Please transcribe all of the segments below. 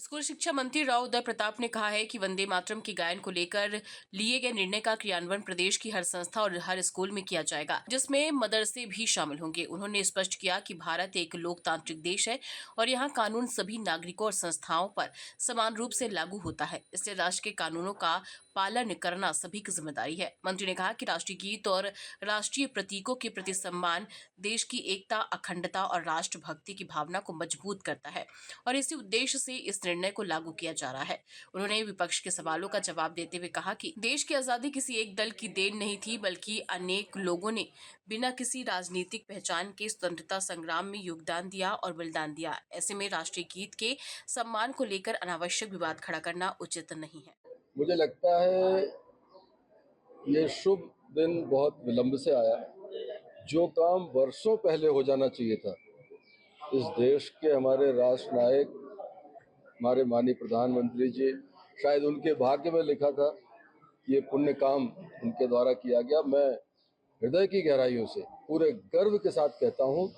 School शिक्षा मंत्री राव उदय प्रताप ने कहा है कि वंदे मातरम के गायन को लेकर लिए गए निर्णय का क्रियान्वयन प्रदेश की हर संस्था और हर स्कूल में किया जाएगा, जिसमें मदरसे भी शामिल होंगे। उन्होंने स्पष्ट किया कि भारत एक लोकतांत्रिक देश है और यहाँ कानून सभी नागरिकों और संस्थाओं पर समान रूप से लागू होता है, इसलिए राष्ट्र के कानूनों का पालन करना सभी की जिम्मेदारी है। मंत्री ने कहा कि राष्ट्रीय गीत और राष्ट्रीय प्रतीकों के प्रति सम्मान देश की एकता, अखंडता और राष्ट्रभक्ति की भावना को मजबूत करता है और इसी उद्देश्य से इस निर्णय को लागू किया जा रहा है। उन्होंने विपक्ष के सवालों का जवाब देते हुए कहा कि देश की आजादी किसी एक दल की देन नहीं थी, बल्कि अनेक लोगों ने बिना किसी राजनीतिक पहचान के स्वतंत्रता संग्राम में योगदान दिया और बलिदान दिया। ऐसे में राष्ट्रीय गीत के सम्मान को लेकर अनावश्यक विवाद खड़ा करना उचित नहीं है। मुझे लगता है ये शुभ दिन बहुत विलंब से आया। जो काम वर्षों पहले हो जाना चाहिए था, इस देश के हमारे राष्ट्र नायक, हमारे माननीय प्रधानमंत्री जी, शायद उनके भाग्य में लिखा था, ये पुण्य काम उनके द्वारा किया गया। मैं हृदय की गहराइयों से पूरे गर्व के साथ कहता हूँ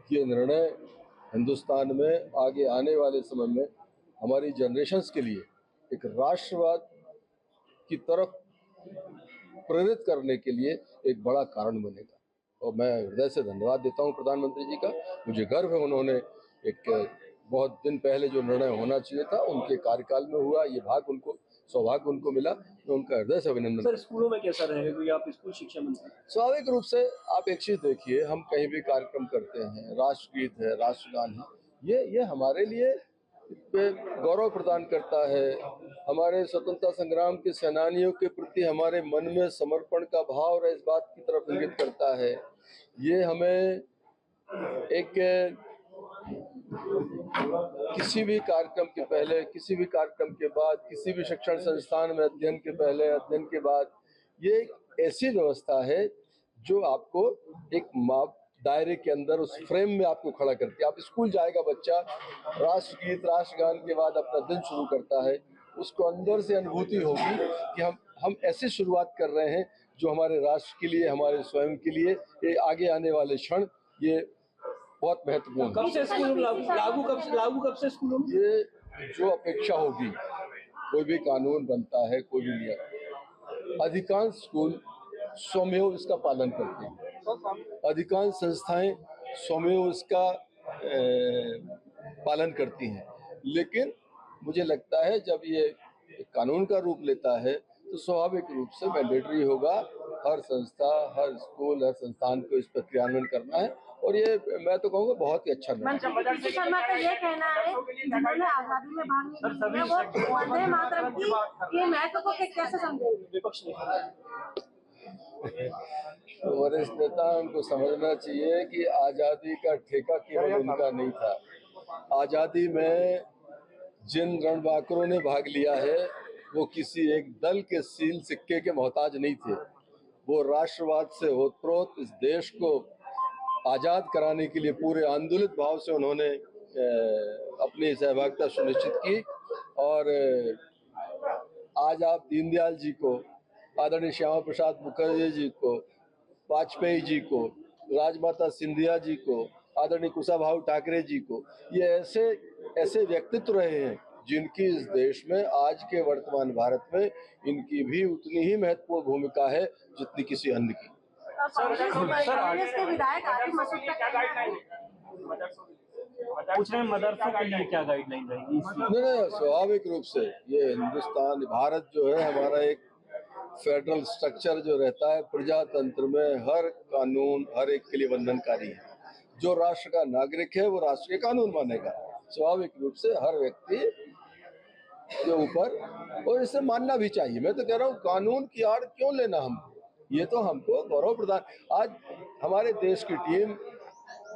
कि ये निर्णय हिंदुस्तान में आगे आने वाले समय में हमारी जनरेशन्स के लिए एक राष्ट्रवाद की तरफ प्रेरित करने के लिए एक बड़ा कारण बनेगा। और मैं हृदय से धन्यवाद देता हूं प्रधानमंत्री जी का। मुझे गर्व है, उन्होंने एक बहुत दिन पहले जो निर्णय होना चाहिए था उनके कार्यकाल में हुआ, ये सौभाग्य उनको मिला। मैं उनका हृदय से अभिनंदन। सर, स्कूलों में कैसा रहेगा, क्योंकि आप स्कूल शिक्षा मंत्री? स्वाभाविक रूप से आप एक चीज देखिए, हम कहीं भी कार्यक्रम करते हैं, राष्ट्रगीत है, राष्ट्रगान है, ये हमारे लिए गौरव प्रदान करता है। हमारे स्वतंत्रता संग्राम के सेनानियों के प्रति हमारे मन में समर्पण का भाव और इस बात की तरफ इंगित करता है। ये हमें एक किसी भी कार्यक्रम के पहले, किसी भी कार्यक्रम के बाद, किसी भी शिक्षण संस्थान में अध्ययन के पहले, अध्ययन के बाद, ये एक ऐसी व्यवस्था है जो आपको एक दायरे के अंदर, उस फ्रेम में आपको खड़ा करती है। आप स्कूल जाएगा बच्चा, राष्ट्रगीत, राष्ट्रगान के बाद अपना दिन शुरू करता है, उसको अंदर से अनुभूति होगी कि हम ऐसी शुरुआत कर रहे हैं जो हमारे राष्ट्र के लिए, हमारे स्वयं के लिए, ये आगे आने वाले क्षण ये बहुत महत्वपूर्ण है। कब से स्कूल लागू कब से स्कूलों में? ये जो अपेक्षा होगी, कोई भी कानून बनता है, कोई भी नियम, अधिकांश स्कूल स्वमेव इसका पालन करते हैं, अधिकांश संस्थाएं स्वमेव इसका पालन करती हैं। लेकिन मुझे लगता है जब ये कानून का रूप लेता है तो स्वाभाविक रूप से मैंडेटरी होगा, हर संस्था, हर स्कूल, हर संस्थान को इस पर क्रियान्वयन करना है। और ये मैं तो कहूँगा बहुत ही अच्छा मंत्री शर्मा का ये कहना है जिन्होंने आजादी में भाग नहीं लिया वो वंदे मातरम की महत्व को कैसे समझेंगे? वरिष्ठ नेता, उनको समझना चाहिए कि आजादी का ठेका केवल उनका नहीं था। आजादी में जिन रणबांकुरों ने भाग लिया है वो किसी एक दल के सील सिक्के के मोहताज नहीं थे। वो राष्ट्रवाद से ओतप्रोत इस देश को आजाद कराने के लिए पूरे आंदोलित भाव से उन्होंने अपनी सहभागिता सुनिश्चित की। और आज आप दीनदयाल जी को, आदरणीय श्यामा प्रसाद मुखर्जी जी को, वाजपेयी जी को, राजमाता सिंधिया जी को, आदरणीय कुशाभाऊ ठाकरे जी को, ये ऐसे व्यक्तित्व रहे हैं जिनकी इस देश में, आज के वर्तमान भारत में, इनकी भी उतनी ही महत्वपूर्ण भूमिका है जितनी किसी अन्य की। पूछ रहे हैं मदरसों के लिए क्या गाइडलाइन रहेगी? नहीं, स्वाभाविक रूप से ये हिंदुस्तान, भारत जो है हमारा एक फेडरल स्ट्रक्चर जो रहता है, प्रजातंत्र में हर कानून हर एक के लिए बंधनकारी है। जो राष्ट्र का नागरिक है वो राष्ट्र के कानून मानेगा, स्वाभाविक रूप से हर व्यक्ति के ऊपर, और इसे मानना भी चाहिए। मैं तो कह रहा हूँ, कानून की आड़ क्यों लेना हमको, ये तो हमको गौरव प्रदान। आज हमारे देश की टीम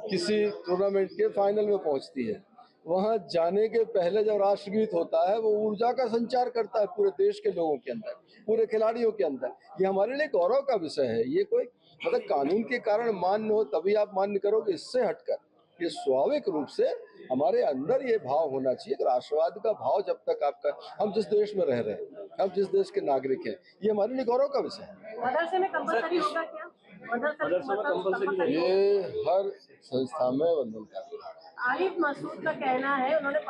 किसी टूर्नामेंट के फाइनल में पहुंचती है, वहां जाने के पहले जब राष्ट्रगीत होता है वो ऊर्जा का संचार करता है पूरे देश के लोगों के अंदर, पूरे खिलाड़ियों के अंदर। ये हमारे लिए गौरव का विषय है। ये कोई मतलब कानून के कारण मान्य हो तभी आप मान्य करोगे, इससे हटकर ये स्वाभाविक रूप से हमारे अंदर ये भाव होना चाहिए। राष्ट्रवाद का भाव जब तक आपका, हम जिस देश में रह रहे हैं, हम जिस देश के नागरिक हैं, ये हमारे लिए गौरव का विषय है। मदरसे में कंपलसरी होगा क्या? ये हर संस्था में बंधनकारी। आरिफ मसूद का कहना है, उन्होंने